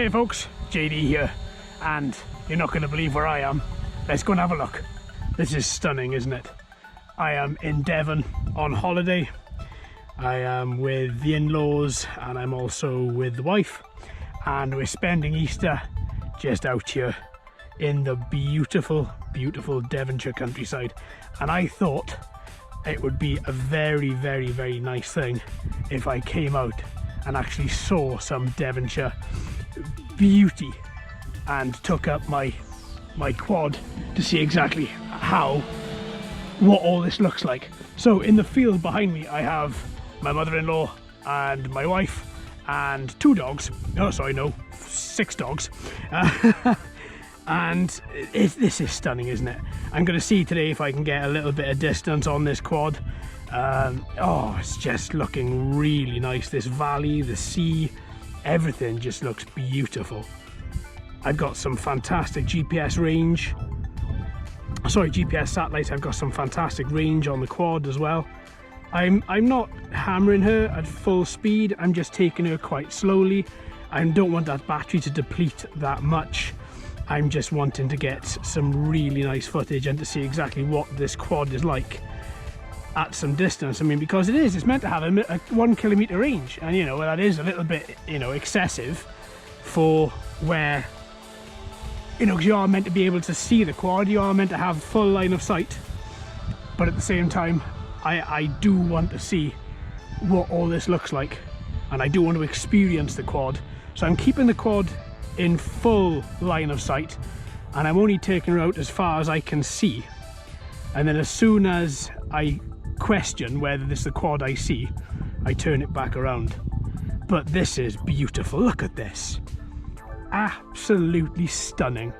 Hey folks, JD here, and you're not going to believe where I am. Let's go and have a look. This is stunning, isn't it? I am in Devon on holiday. I am with the in-laws and I'm also with the wife, and we're spending Easter just out here in the beautiful, beautiful Devonshire countryside. And I thought it would be a very, very, very nice thing if I came out and actually saw some Devonshire beauty and took up my quad to see exactly what all this looks like. So in the field behind me I have my mother-in-law and my wife and 2 dogs. Oh sorry, no, 6 dogs. And this is stunning, isn't it? I'm going to see today if I can get a little bit of distance on this quad. Oh, it's just looking really nice. This valley, the sea, everything just looks beautiful. I've got some fantastic GPS satellites. I've got some fantastic range on the quad as well. I'm not hammering her at full speed. I'm just taking her quite slowly. I don't want that battery to deplete that much. I'm just wanting to get some really nice footage and to see exactly what this quad is like at some distance. I mean, because it's meant to have a 1 kilometer range, and you know, that is a little bit, you know, excessive for where, you know, because you are meant to be able to see the quad, you are meant to have full line of sight, but at the same time I do want to see what all this looks like, and I do want to experience the quad. So I'm keeping the quad in full line of sight, and I'm only taking her out as far as I can see, and then as soon as I question whether this is the quad I see, I turn it back around. But this is beautiful. Look at this, absolutely stunning.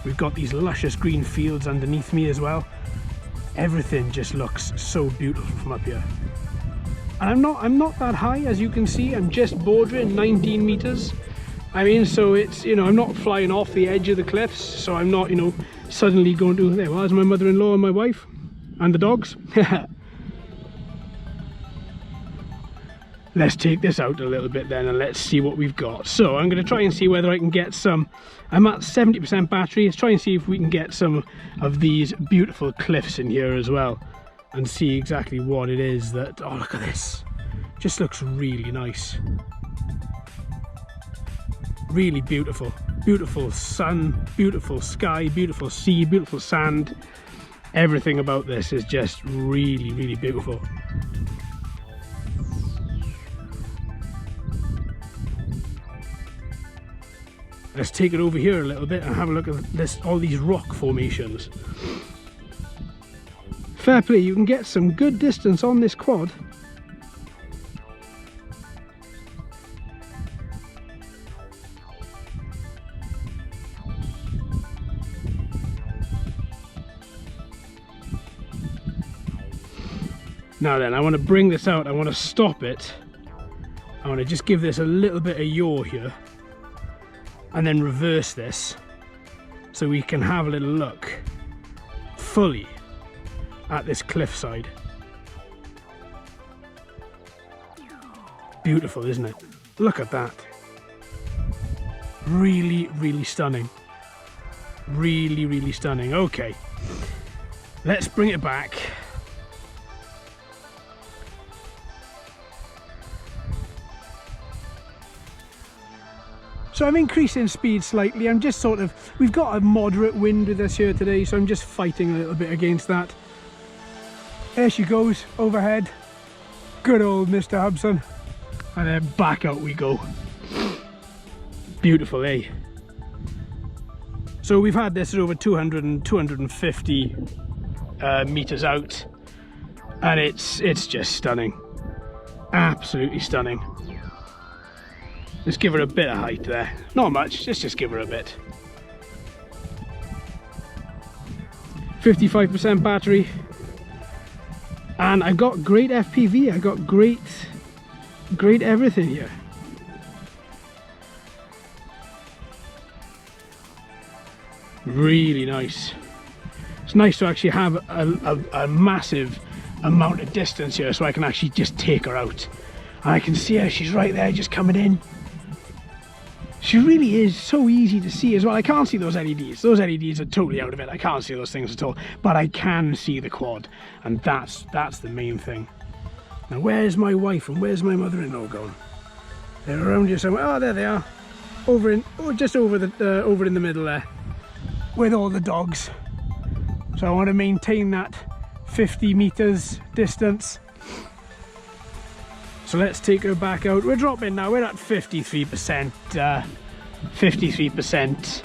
We've got these luscious green fields underneath me as well. Everything just looks so beautiful from up here. And I'm not that high, as you can see. I'm just bordering 19 meters. I mean, so it's, you know, I'm not flying off the edge of the cliffs, so I'm not, you know, suddenly going to, there was my mother-in-law and my wife and the dogs. Let's take this out a little bit then and let's see what we've got. So I'm going to try and see whether I can get some, I'm at 70% battery. Let's try and see if we can get some of these beautiful cliffs in here as well and see exactly what it is that, oh look at this, just looks really nice. Really beautiful, beautiful sun, beautiful sky, beautiful sea, beautiful sand. Everything about this is just really, really beautiful. Let's take it over here a little bit and have a look at this, all these rock formations. Fair play, you can get some good distance on this quad. Now then, I want to bring this out, I want to stop it. I want to just give this a little bit of yaw here, and then reverse this so we can have a little look fully at this cliffside. Beautiful, isn't it? Look at that. Really, really stunning. Really, really stunning. Okay, let's bring it back. So I'm increasing speed slightly. I'm just sort of, we've got a moderate wind with us here today, so I'm just fighting a little bit against that. There she goes, overhead. Good old Mr. Hubsan. And then back out we go. Beautiful, eh? So we've had this at over 200 and 250 meters out, and it's just stunning. Absolutely stunning. Let's give her a bit of height there. Not much, let's just give her a bit. 55% battery. And I've got great FPV, I got great great everything here. Really nice. It's nice to actually have a massive amount of distance here, so I can actually just take her out. And I can see her, she's right there just coming in. She really is so easy to see as well. I can't see those LEDs. Those LEDs are totally out of it. I can't see those things at all. But I can see the quad, and that's the main thing. Now where's my wife and where's my mother-in-law going? They're around here somewhere. Oh, there they are. Over in, just over in the middle there, with all the dogs. So I want to maintain that 50 meters distance. So let's take her back out. We're dropping now, we're at 53%, 53%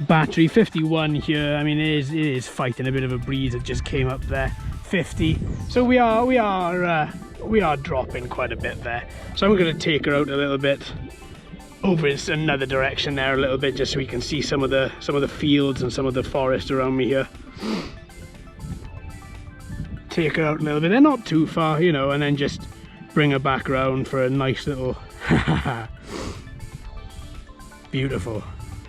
battery, 51 here. I mean, it is fighting a bit of a breeze. It just came up there, 50. So we are dropping quite a bit there. So I'm going to take her out a little bit over in another direction there a little bit, just so we can see some of the fields and some of the forest around me here. Take her out a little bit. They're not too far, you know, and then just bring her back around for a nice little beautiful.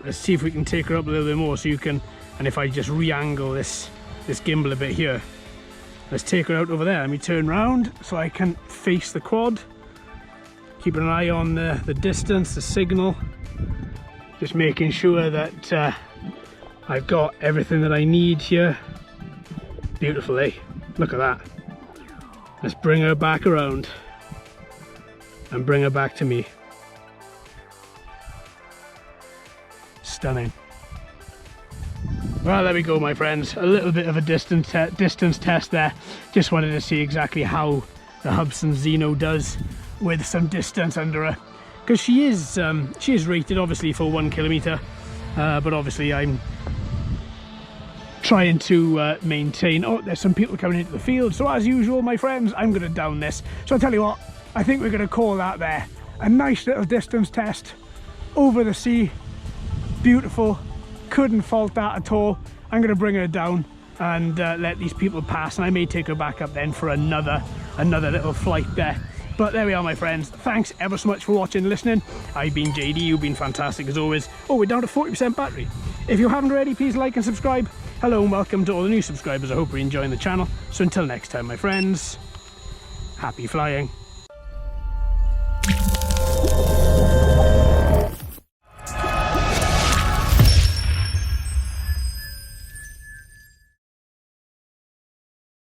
Let's see if we can take her up a little bit more, so you can, and if I just re-angle this gimbal a bit here, let's take her out over there. Let me turn around so I can face the quad, keeping an eye on the distance, the signal, just making sure that I've got everything that I need here. Beautiful, eh? Look at that. Let's bring her back around and bring her back to me. Stunning. Well, there we go, my friends. A little bit of a distance test there. Just wanted to see exactly how the Hubsan Zino does with some distance under her, because she is rated obviously for 1 kilometer, but obviously I'm trying to maintain. Oh, there's some people coming into the field, so as usual, my friends, I'm going to down this. So I'll tell you what, I think we're going to call that there a nice little distance test over the sea. Beautiful, couldn't fault that at all. I'm going to bring her down and let these people pass, and I may take her back up then for another little flight there. But there we are, my friends. Thanks ever so much for watching and listening. I've been JD, you've been fantastic as always. Oh, we're down to 40% battery. If you haven't already, please like and subscribe. Hello and welcome to all the new subscribers. I hope you're enjoying the channel. So until next time, my friends, happy flying.